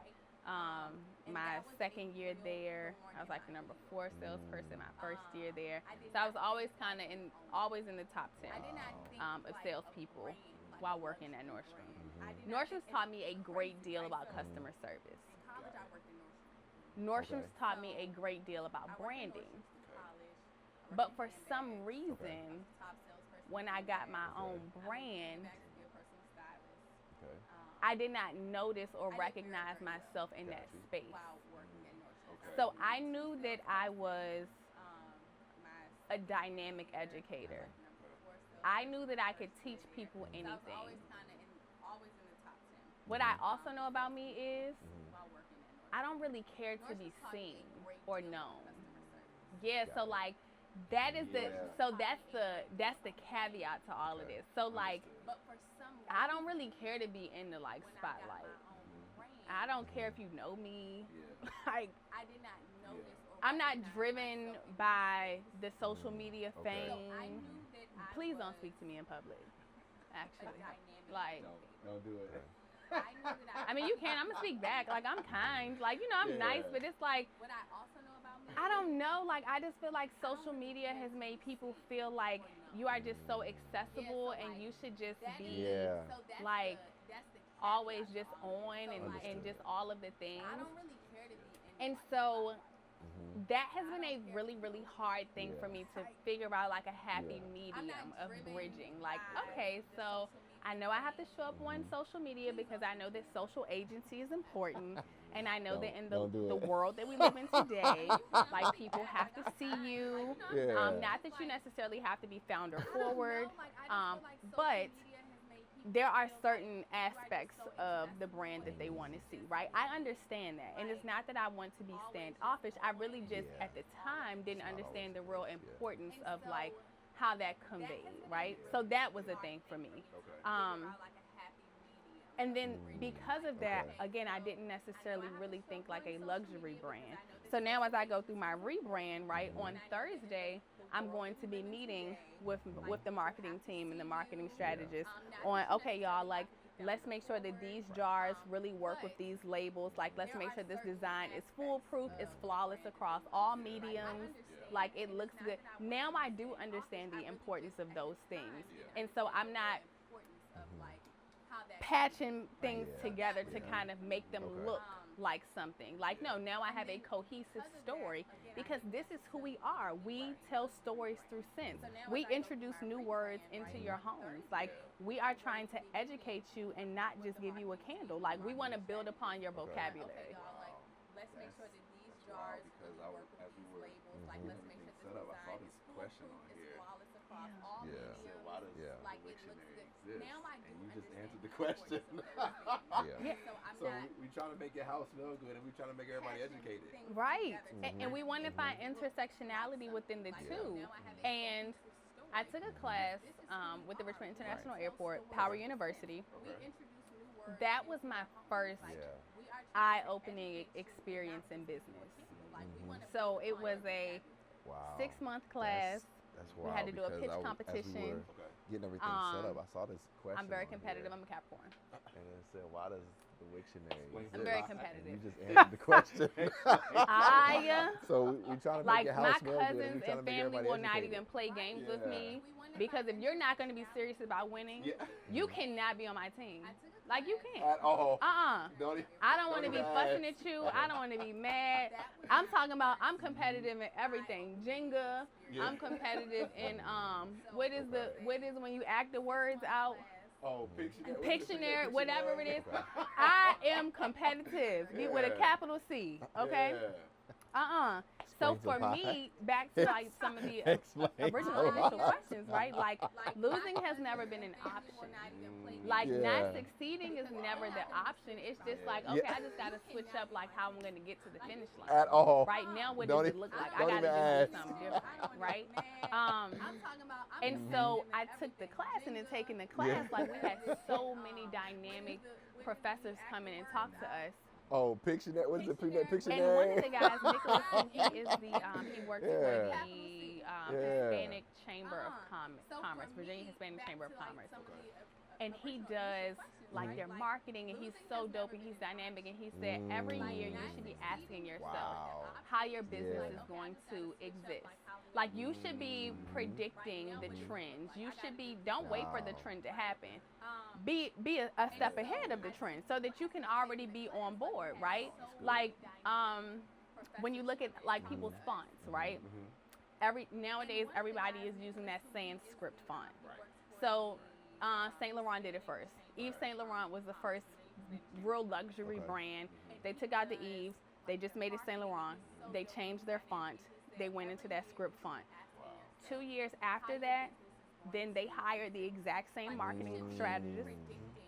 My second year there, I was like the number 4 salesperson my first year there. So I was always kind of always in the top 10 of salespeople while working at Nordstrom. Nordstrom's taught me a great deal about customer service. Nordstrom's taught me a great deal about branding. But for some reason, when I got my own brand, I did not notice or recognize myself in that space. So I knew that I was a dynamic educator. I knew that I could teach people anything. What I also know about me is I don't really care to be seen or known. Yeah, so like that is that's the caveat to all of this. So like I don't really care to be in the like spotlight. I don't care if you know me. Like I'm not driven by the social media fame. Please don't speak to me in public. Actually, like Don't do it. I mean, you can. I'm gonna speak back. Like I'm kind. Like I'm nice, but it's like I don't know. Like I just feel like social media has made people feel like you are just so accessible and you should just be like always just on and just all of the things. And so Mhm. that has been a really, really hard thing for me to figure out, like a happy Yeah. medium of bridging. Like, okay, so I know I have to show up on social media because I know that social agency is important. And I know that in Don't do the it. world that we live in today, like people have to see you. Yeah. Not that you necessarily have to be founder forward, but there are certain aspects of the brand that they want to see, right? I understand that. And it's not that I want to be standoffish. I really just, Yeah. at the time, didn't It's not understand the always real the case, importance of, like, how that conveyed, right? So that was a thing for me. And then because of that, Okay. again, I didn't necessarily really think like a luxury brand. So now as I go through my rebrand, right, on Thursday, I'm going to be meeting with the marketing team and the marketing strategist on, okay, y'all, like, let's make sure that these jars really work with these labels. Like, let's make sure this design is foolproof, it's flawless across all mediums. Like, it looks good. Now I do understand the importance of those things. And so I'm not patching things Yeah. together to Yeah. kind of make them Okay. look like something. Like, no, now I have a cohesive story because this is who we are. We tell stories through sense. We introduce new words into your homes. Like, we are trying to educate you and not just give you a candle. Like, we want to build upon your vocabulary. Let's make sure that these jars Because really I, work with as we these were labels. Like, getting let's make everything sure set this up, I saw design this is question on foolproof, here. it's flawless across Yeah. all Yeah. mediums. So why does Yeah. the Like, it looks Wictionary good. exist? Now I do And you just understand answered the the question. importance of those things. Yeah. So I'm So not we trying to make your house smell good, and we trying to make everybody educated. things Right. together And we want to find intersectionality within the two. And I took a class with the Richmond International Airport, Power University. We introduce new words. That was my first Yeah. We are eye-opening experience in business. like we want to So it was a Wow. 6-month class. That's We wild. had to do a because pitch as we competition. were Okay. getting everything set up, I saw this question. I'm very on competitive. here, I'm a Capricorn. and it said, "Why does the Wictionary?" Explain exist?" I'm very And competitive. you just answered the question. I So we trying to make like your my house smell good, and we cousins trying to and make family everybody will not educated. even play games with Yeah. me because if you're not going to be serious about winning, Yeah. you cannot be on my team. Like, you can't. At all. Don't even- I don't want to be even fussing ask. at you. I don't want to be mad. I'm talking about I'm competitive in everything. Jenga. Yeah. I'm competitive in what is when you act the words out? Oh, Pictionary. Pictionary, whatever it is. Okay. I am competitive with a Yeah. capital C. Okay. Yeah. So Explains a for lot. me, back to like some of the Explains original a initial lot. questions, right? Like, losing has never been an option. Like, Yeah. not succeeding is never the option. It's just like, okay, Yeah. I just gotta switch up like how I'm gonna get to the finish line. At all. Right now, what Don't does it e- look like? I don't gotta even just do ask. something different, right? I'm talking about And so I took the class, and in taking the class, like, we had so many dynamic professors come in and talk to us. Oh, Pictionary. What is it? Pictionary. And one of the guys, Nicholas, he is he works for Yeah. the Yeah. Hispanic Chamber of Commerce, Virginia Hispanic Chamber of Commerce. And he does like their marketing, and he's so dope, and he's dynamic, and he said every year you should be asking yourself Wow. how your business Yeah. is going to exist. Like, you should be predicting the trends. You should be, don't wait for the Wow. trend to happen. Be a step ahead of the trend so that you can already be on board, right? Like, when you look at like people's fonts, right? Nowadays everybody is using that Sanskrit font. So Saint Laurent did it first. Yves Saint Laurent was the first real luxury Okay. brand. They took out the Yves, they just made it Saint Laurent. They changed their font. They went into that script font. 2 years after that, then they hired the exact same marketing strategist.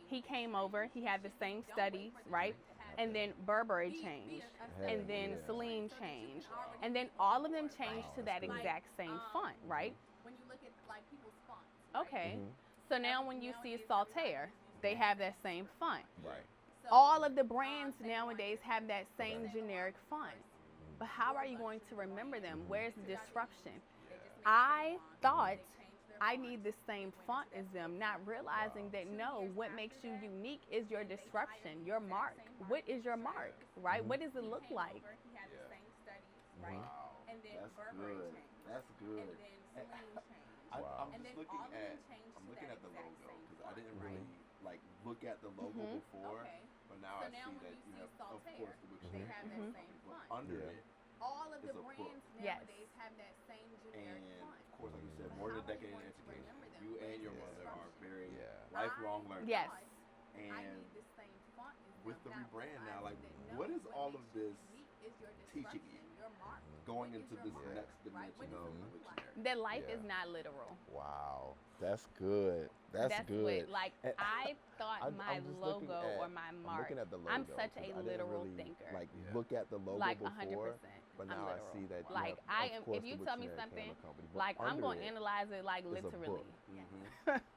He came over, he had the same studies, right? And then Burberry changed, and then Yeah. Celine changed, and then all of them changed to that exact same font, right? when you look at like people's fonts. Okay. Mhm. So now when you see Saltaire, they have that same font. Right. All of the brands nowadays have that same generic font. But how are you going to remember them? Where's the disruption? I thought I need the same font as them, not realizing that no, what makes you unique is your disruption, your mark. What is your mark, right? What does it look like? He had the same studies, right? Wow. And then That's Burberry good. changed. That's good. And then Celine changed. I'm Wow. just And then looking all of them at changed I'm to looking that at the exact logo same because I didn't Right. really like look at the logo before, Okay. but now So I now see when that you you see have, of Saltaire, course, the Wictionary they have that Mhm. same But font. under Yeah. it, All of the It's a book. brands Yes. nowadays have that same generic and font. of course, like you said, Mhm. more than a How are you decade in going to education. remember them You and your with mother are very Yeah. lifelong learners. Yes. I And need the same font as with the them. rebrand now, I like, need to what know is all of makes you this unique is your teaching disruption, you? your mark. going What is into your this mark? next Right? dimension What of does it look like? Wictionary? That life Yeah. is not literal. Wow. That's good. That's good. What, like, And I thought I'm my just looking logo at- or my I'm mark. looking at the logo. I'm such 'cause a I didn't literal really, thinker. Like Yeah. look at the logo Like before, 100%. but I'm now literal. I see that. You Like have, I of am. course, If you the tell me Wictionary something, Candle Company, but like I'm under going to it analyze it like is a literally. book.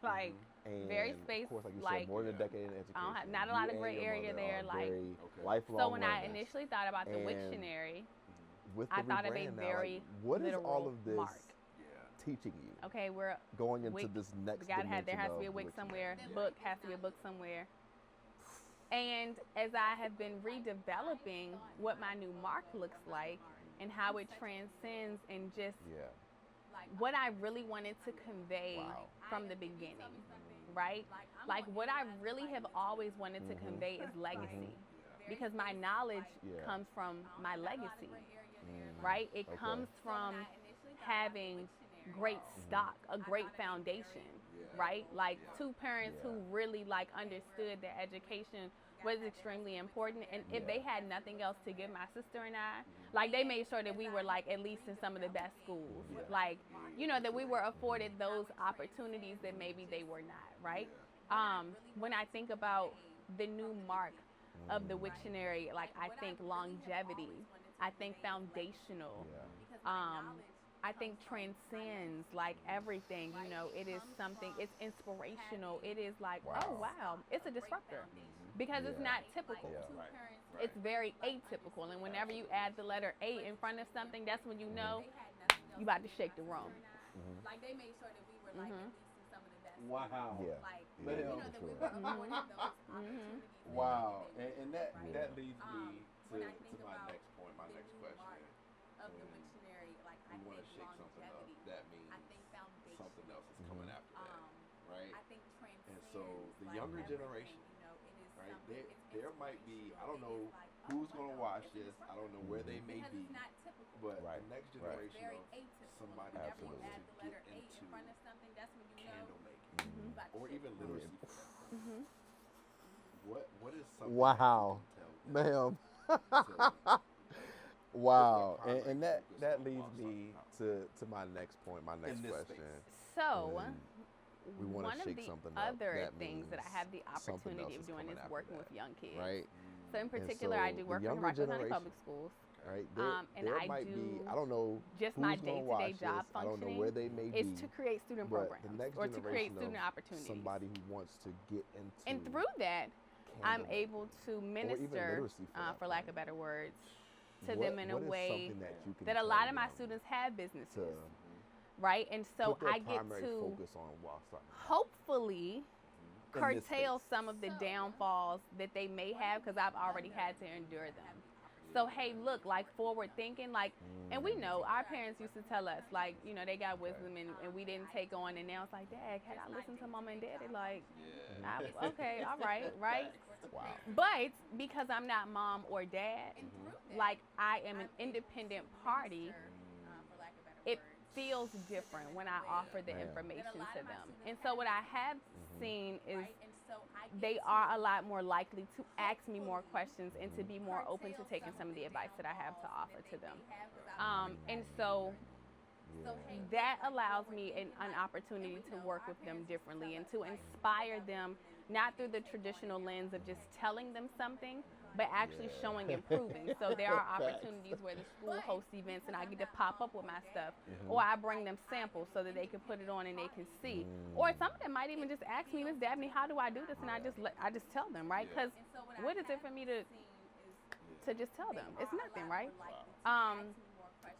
Like And very space. Of course, like you like said, more than a Yeah. decade in education. I don't have not a You lot of and gray your area mother there. are Like very Okay. lifelong so when I learners. initially thought about the And Wictionary, with the I thought of a rebrand now, very like, what is literal all of this mark. Yeah. teaching you? Okay, we're Going into Wick- this next we gotta have there has to be a dimension wick of somewhere. Wictionary. That Book life has is to be a not book literal. somewhere. And as I have been redeveloping what my new mark looks like and how it transcends and just Yeah. what I really wanted to convey Wow. from the beginning, right? Like what I really have always wanted to Mhm. convey is legacy Yeah. because my knowledge Yeah. comes from my legacy, Mm. right? It Okay. comes from having great stock, a great foundation, Yeah. right? Like Yeah. two parents who Yeah. really like understood that education was extremely important, and if they had nothing else to give my sister and I, like they made sure that we were like at least in some of the best schools, Yeah. like that we were afforded those opportunities that maybe they were not, right? When I think about the new mark of the Wictionary, like I think longevity, I think foundational, Yeah. I think transcends like everything, it is something, it's inspirational. It is like, Wow. oh wow, it's a disruptor because it's Yeah. not typical. Yeah. Right. It's very atypical. And whenever you add the letter A in front of something, that's when you know you about to shake the room. Like they made sure that we were like at least in some of the best. Wow. Yeah. Like Yeah, you know for that we sure. were afforded those opportunities. Wow. And that Yeah. that leads me When I to think my about next point, my the next new question. mark of the Wictionary, like I You want to think shake something up. longevity. That means I think foundation. something else is coming after that, right? I think transcends. And so the like, younger everything, generation, it is right? something. There It's might be, I don't inspirational. know It is like, who's oh, going to wow, watch it's a this. I don't know disruptor. where they may Because be, it's not typical. but Right. the next Right. generation Very of atypical. somebody Whenever who you Absolutely. add wants the to letter get A in into front of something, that's when you candle know making you about to or shake even the room. literacy for them. What is something Wow. that you can tell them Ma'am. to Wow. primary And that focus that on leads while me starting to my next point, my next in this question. space? So, And we wanna one of shake the something up. other That things that I means have the something opportunity else of is doing coming is after working that, with young kids. right? So in And particular, I so do the work for younger Rochester County generation, Public Schools. Right? And There I might be, do I don't know just who's my gonna day-to-day watch job this. I don't know where they may is be. to create student but programs the next or to create generation student of opportunities. somebody who wants to get into And through that, I'm candle able making, to or even minister, literacy for lack matter. of better words, to What- them in a what is way something that you can that a tell lot of my them students have businesses, to right? And so put their I get primary to focus on while starting. hopefully In this curtail space. some of the downfalls that they may have because I've already had to endure them. So hey, look, like forward thinking, like, and we know our parents used to tell us, like, they got wisdom and we didn't take on, and now it's like, Dad, had I listened to Mom and Daddy, like, okay, all right, right? Wow. But because I'm not mom or dad, And through that, like I am an independent party, for lack of better it words. feels different when I offer the Man. information to them. And so what I have seen is Right? And so I get they to are a lot more likely to ask me more questions and to be more open to taking some of the advice that I have to offer to them. have without And so Yeah. that allows me an opportunity to work with them differently and to inspire them, not through the traditional lens of just telling them something, but actually Yeah. showing improving. So there are Facts. opportunities where the school hosts events and I get to pop up with my stuff, or I bring them samples so that they can put it on and they can see. Or some of them might even just ask me, Miss Dabney, how do I do this? And I just tell them, right? Because what is it for me to just tell them? It's nothing, right?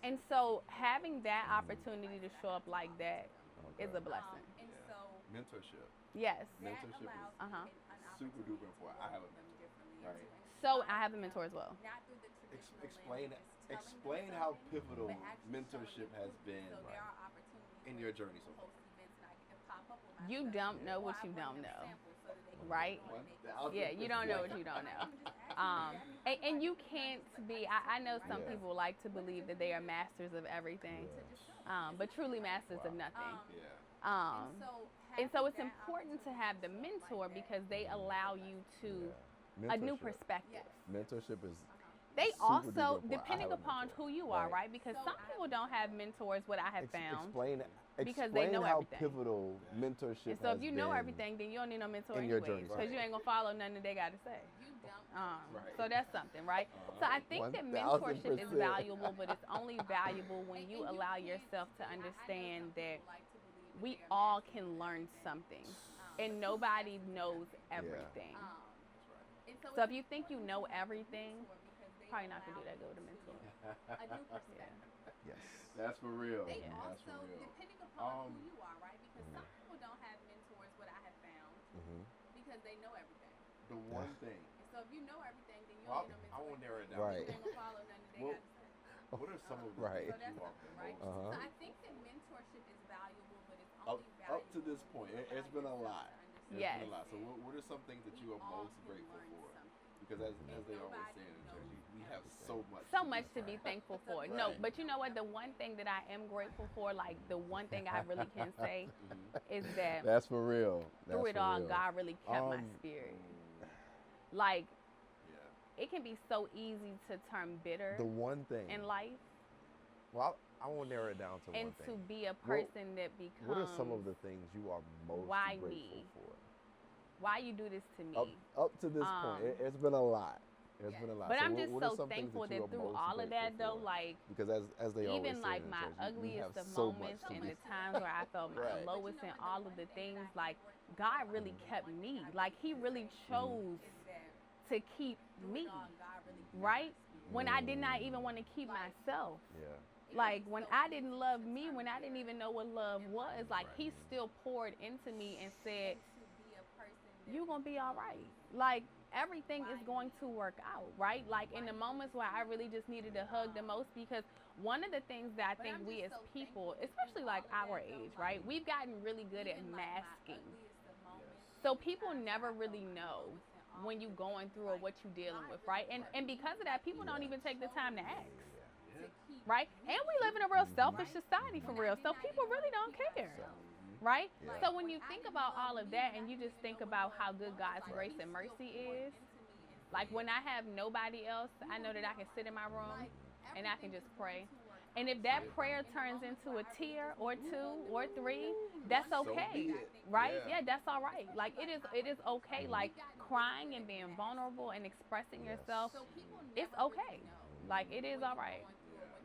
And so having that opportunity to show up like that is a blessing. And so Mentorship. Yes. Mentorship is Uh-huh. super duper important. I have a mentor, right? So I have a mentor as well. not through the traditional Explain lens, just telling explain them how something, pivotal but actually mentorship showing has them. been So there are opportunities in where your we journey so far. host events and I get to pop up with my You stuff. don't know Or what I you bring don't them know, samples so that they can right? put it on and they can What? see. Yeah, you don't know what you don't know. Some of them just And you can't be. I know some Yeah. people like to believe that they are masters of everything, but truly masters of nothing. Yeah. Um, and so having it's that important to have the opportunity mentor because they allow you to Yeah. a new Mentorship. perspective. Mentorship is They super also, duper important. I depending have a upon mentor. who you are, Right. right? Because some people don't have mentors. What I have found. Explain because they know how everything. pivotal mentorship And so if has you know been everything, then you don't need no mentor in your anyways, journey. because you ain't gonna follow nothing that they got to say. You don't. Right. So that's something, right? So I think that mentorship is 1000%. valuable, but it's only valuable when you allow yourself to understand that we all can learn something, and nobody knows everything. So if you think you know everything, probably not gonna do that. Go to mentor. A new perspective. Yes. That's for real. They Yeah. That's for also, real. depending upon Um, who you are, right? Because some people don't have mentors, what I have found, Mm-hmm. because they know everything. The one thing. And so if you know everything, then you Well, don't need no I mentor. want to narrow it down. Right. You ain't gonna follow nothing that they Well, got to say. What are some of the Right. things So that's you are something, right? most Uh-huh. So I think that mentorship is valuable, but it's up, only valuable up to this point? It's been a lot. It's Yes. been a lot. So what are some things that you are most grateful for? Because as they always say in the church, we have so much. So much to be thankful for. No, Right. but you know what? The one thing that I am grateful for, like the one thing I really can say, is that That's for real. through That's it for all, real. God really kept my Um, spirit. Like, Yeah. it can be so easy to turn bitter The one thing. in life Well, I won't narrow it down to and one to thing. be a person that becomes, What are some of the things you are most Why grateful me? for? why you do this to me? Up to this point, it's been a lot. It's been a lot. But So I'm what- just what are so some things thankful that you that are through most all of that, grateful though, for? like, Because as they always even say like in my church, you ugliest have of so moments much to and be the times where I felt my Right. lowest and all of the things, like, God really kept me. Like, He really chose to keep me, right? When I did not even want to keep myself. Yeah. Like, when I didn't love me, when I didn't even know what love was, like, He still poured into me and said, you're going to be all right. Like, everything is going to work out, right? Like, in the moments where I really just needed a hug the most, because one of the things that I think we as people, especially like our age, right, we've gotten really good at masking. So people never really know when you're going through or what you're dealing with, right? And because of that, people don't even take the time to ask, right? And we live in a real selfish society for real, so people really don't care, right? Yeah. So when you think about all of that and you just think about how good God's grace and mercy is, like when I have nobody else, I know that I can sit in my room and I can just pray. And if that prayer turns into a tear or two or three, that's So okay, be it. right? Yeah. Yeah, that's all right. Like it is okay. Like crying and being vulnerable and expressing yourself, it's okay. Like it is all right.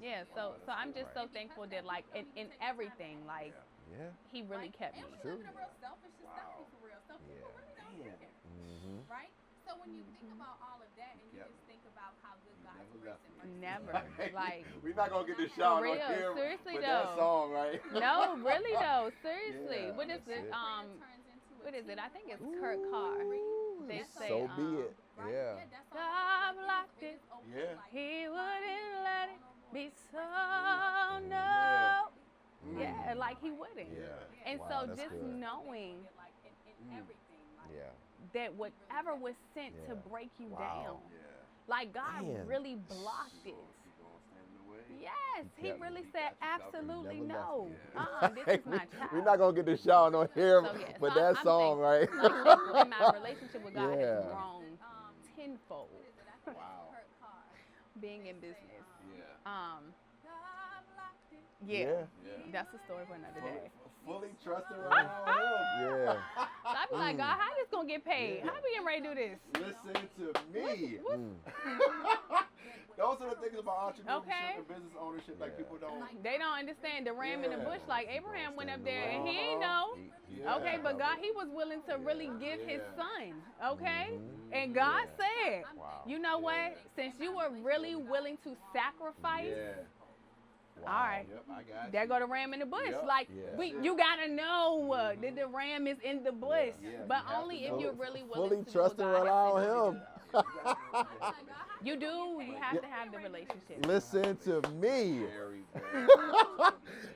Yeah. So I'm just so thankful that like in everything, like Yeah. He really kept me. And we live in a real selfish society for real. So people really don't Damn. care, Mm-hmm. right? So when you think about all of that and you Yep. just think about how good God's Never grace left and me. mercy Never. is, Like We're not gonna get this shot For on real, camera, seriously but that though. song, right? no, really though. Seriously. Yeah, What is that's it? it. What is it? I think it's Kurt Carr. They say, So be it. Yeah. God blocked it. Yeah. He wouldn't let it be so. No. Yeah, like He wouldn't. Yeah. And Wow, so that's just good. knowing Yeah. that whatever was sent to Yeah. break you Wow. down, Yeah. like God Man. really blocked it. You gonna stand in the way? Yes, He kept me. really He said got you covered. absolutely Never left no. me. Yeah. This is my child. We're not gonna get the shout on here, So, yeah, but so that I'm song, thankful. right? Like, thankful, and my relationship with God Yeah. has grown tenfold Wow. being in business. Yeah. Yeah, Yeah. that's a story for another day. Fully trusting right on him. Yeah. So I be like, God, how this gonna get paid? Yeah. How we getting ready to do this? Listen to me. Mm. Those are the things about entrepreneurship Okay. and business ownership. Like Yeah. people don't. They don't understand the ram in the Yeah. bush. Like Abraham went up there and Uh-huh. he ain't know. Yeah. Okay, but God, he was willing to really give his Yeah. son. Okay, Mhm. and God said, Wow. you know what? Since you were really willing to sacrifice, Yeah. all right. Yep, I got you. There go the ram in the bush. Yep. Like Yeah. you gotta know that the ram is in the bush, Yeah, but you have only to if know. you're really willing Fully to trust do and what God rely has on said you Him. do. You do. You have to have the relationship. Listen to me. Very, very.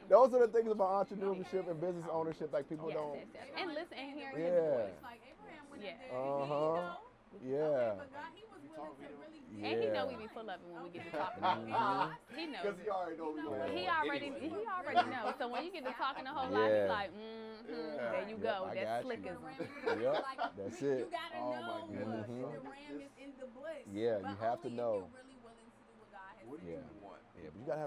Those are the things about entrepreneurship and business ownership. Like people Yes, don't. yes, yes. And listen and hearing Yeah. his voice. Like Abraham went Yeah. up there. Uh-huh. Okay, Yeah. but God, he was talk, we don't. And he know we be full of it when we get to talking. He knows. Because he already knows we gonna He have already anyway. he already knows. So when you get to talking a whole lot, he's like, there you go. I That's got slickism. Yep, that's it. You gotta Oh, know my goodness. the ram is in the bush. Yeah, but you have to only know. If you're really willing to do what God has What do Yeah. you want? Yeah, but you gotta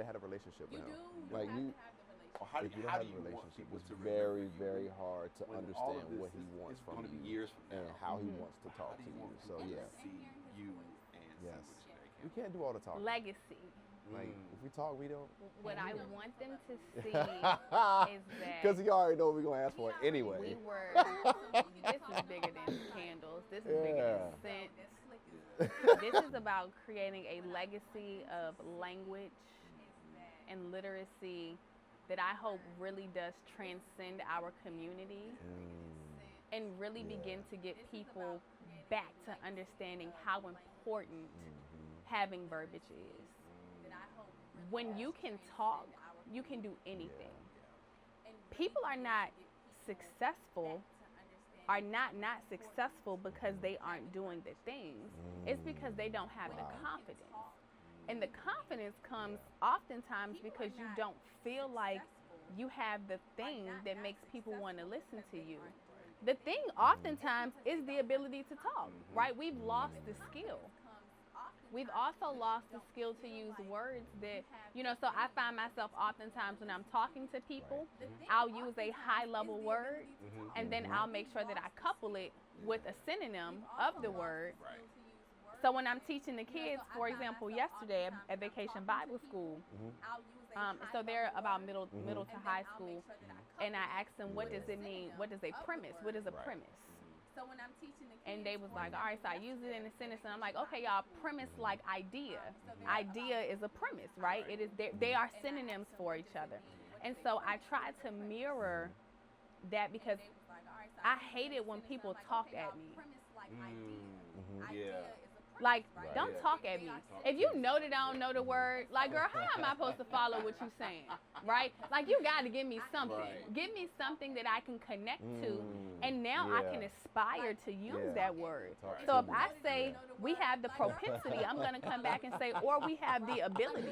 have a relationship You with do. him. You Like have you, to have the relationship. Or how if you don't how have do a you want relationship, people it's to very, remember you very hard to when all of understand this what he is- wants is from gonna be you years from and now? how he wants to How talk do to you you. want So people yeah, to see you and Yes. see Wictionary we Candle? can't do all the talking. Legacy. Like if we talk, we don't. What I want them to see is Because that he already know we're gonna ask for it we anyway. were. This is bigger than candles. This is bigger Yeah. than scent. This is about creating a legacy of language and literacy that I hope really does transcend our community and really begin to get people back to understanding how important having verbiage is. When you can talk, you can do anything. People are not successful, are not successful because they aren't doing the things. It's because they don't have the confidence. And the confidence comes oftentimes because you don't feel like you have the thing that makes people want to listen to you. The thing oftentimes is the ability to talk, right? We've lost the skill. We've also lost the skill to use words that, so I find myself oftentimes when I'm talking to people, I'll use a high level word and then I'll make sure that I couple it with a synonym of the word. So when I'm teaching the kids, for example, yesterday at Vacation Bible School, so they're about middle to high school, and I asked them, what does it mean? What is a premise? What is a premise? So when I'm teaching the kids, And they was like, all right, so I use it in a sentence, and I'm like, okay, y'all, premise like idea. Idea is a premise, right? It is. They are synonyms for each other. And so I tried to mirror that because I hate it when people talk at me. Yeah. Like, don't talk at me. If you know that I don't know the word, like, girl, how am I supposed to follow what you're saying? Right? Like, you got to give me something. Right. Give me something that I can connect to, and now I can aspire to use that word. Talk So to if me. I say we have the propensity, I'm going to come back and say, or we have the ability.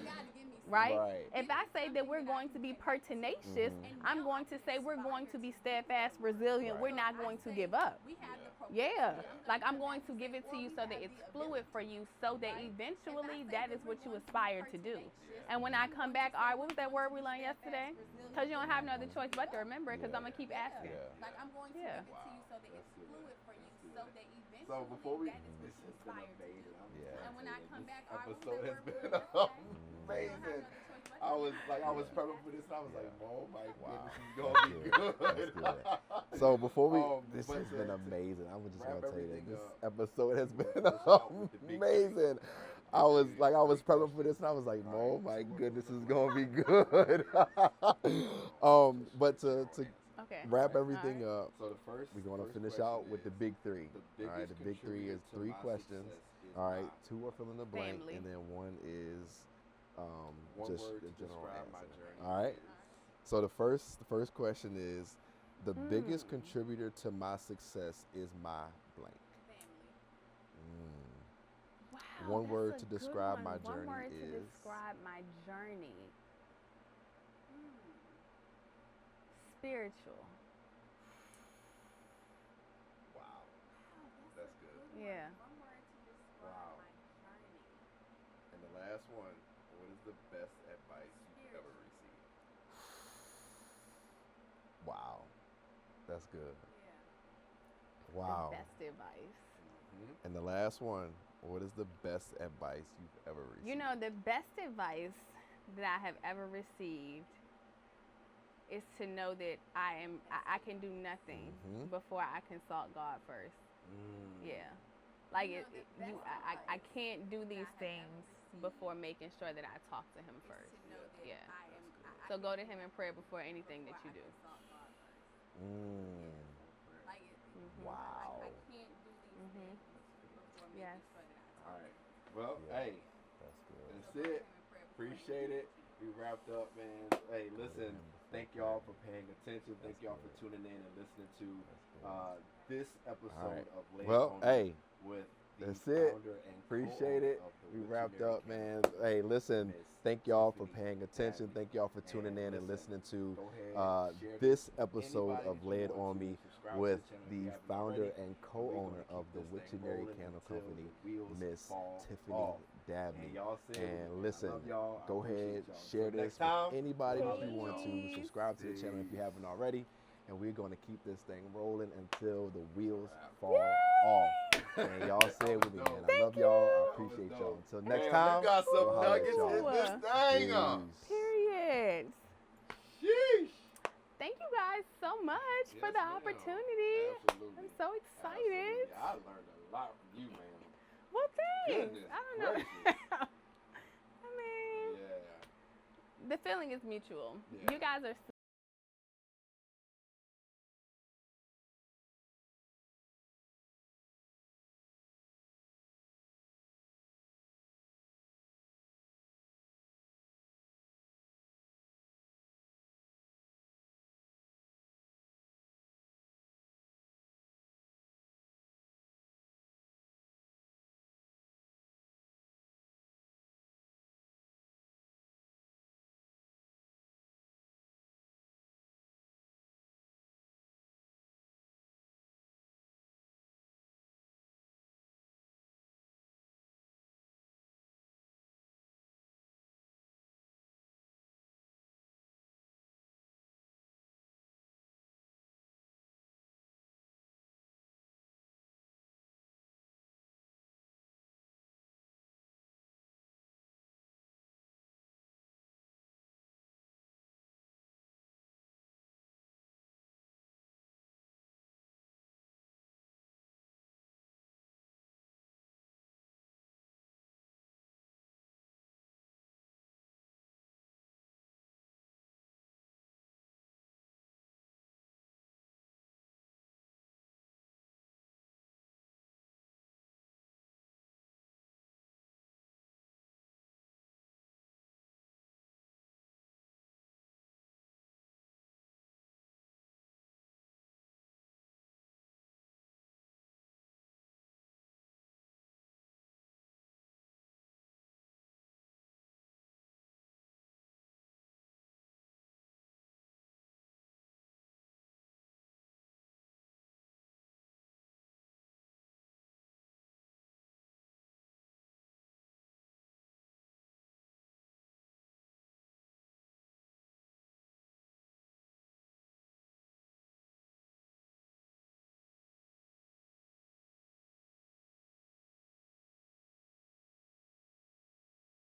Right? Right. If I say that we're going to be pertinacious, I'm going to say we're going to be steadfast, resilient. We're not going to give up. Yeah. Like I'm going to give it to you so that it's fluid for you so that eventually that is what you aspire to do. And when I come back, all right, what was that word we learned yesterday? Because you don't have no other choice but to remember it because I'm going to keep asking. Like I'm going to Yeah. give it to you so that it's fluid for you, so that eventually So before we, that is what this you has been aspire to do. amazing. Yeah. And when I come back, This all right, episode what has was been that word we learned amazing. I was prepping for this and I was like, oh my goodness, this is That's gonna be good. good. That's good. So before we, this but has been to amazing. I'm just wrap gonna tell you that everything this up, episode has been finish out with the big amazing. I was prepping for this and I was like, oh my goodness, this is gonna be good. But to Okay. wrap everything up, So the first, we're gonna first finish question out with the is, big three. the All right, the biggest big three is contributor to 3 my questions. success is All right, my 2 are fill in the blank, Family. and then 1 is one just word the to general describe my answer. journey. All right. is- So the first question is, the biggest contributor to my success is my blank. Wow, One that's word a to good describe one. my One journey word to is- describe my journey. Spiritual. Wow. That's good. Yeah. Wow. And the last one, what is the best advice you've ever received? Wow, that's good. Wow. The best advice. And the last one, what is the best advice you've ever received? You know, the best advice that I have ever received is to know that I can do nothing before I consult God first. Yeah. Like I can't do these things before making sure that I talk to him first. Yeah. So go to him in prayer before anything that you do. Wow. Yes. All right. Well, Yeah. hey, That's good. that's it. Appreciate it. We wrapped up, man. Hey, listen, thank y'all for paying attention. Thank y'all for tuning in and listening to this episode All right. of Lay It Well, On Me hey, with the That's it. founder and Appreciate co-owner it. of the We wrapped Wictionary up, man. Candle Co, Hey, listen, Miss thank y'all for Tiffany paying attention. Dabney. Thank y'all for tuning in and listen, listening to go ahead, share this with episode anybody of that you Lay It want On to. Me Subscribe with to the channel if the you haven't founder already. and We're gonna co-owner keep of the this thing Wictionary rolling Candle until Company, the wheels Miss fall Tiffany off. Dabney. And y'all said it. And I listen, love y'all. I go appreciate ahead, y'all. share Till this next time. with anybody We'll if you holler want at to. y'all. Subscribe to the channel if you Peace. haven't already. And we're going to keep this thing rolling until the wheels Wrap. fall off. And y'all say it with me, man. I love y'all. I appreciate y'all. Until next time, we got some we'll holler at nuggets y'all. in this thing. Peace. Period. Sheesh. Thank you guys so much for Yes, the ma'am. opportunity. Absolutely. I'm so excited. Absolutely. I learned a lot from you, man. Well, thanks. Goodness I don't know. gracious. I mean, Yeah. the feeling is mutual. Yeah. You guys are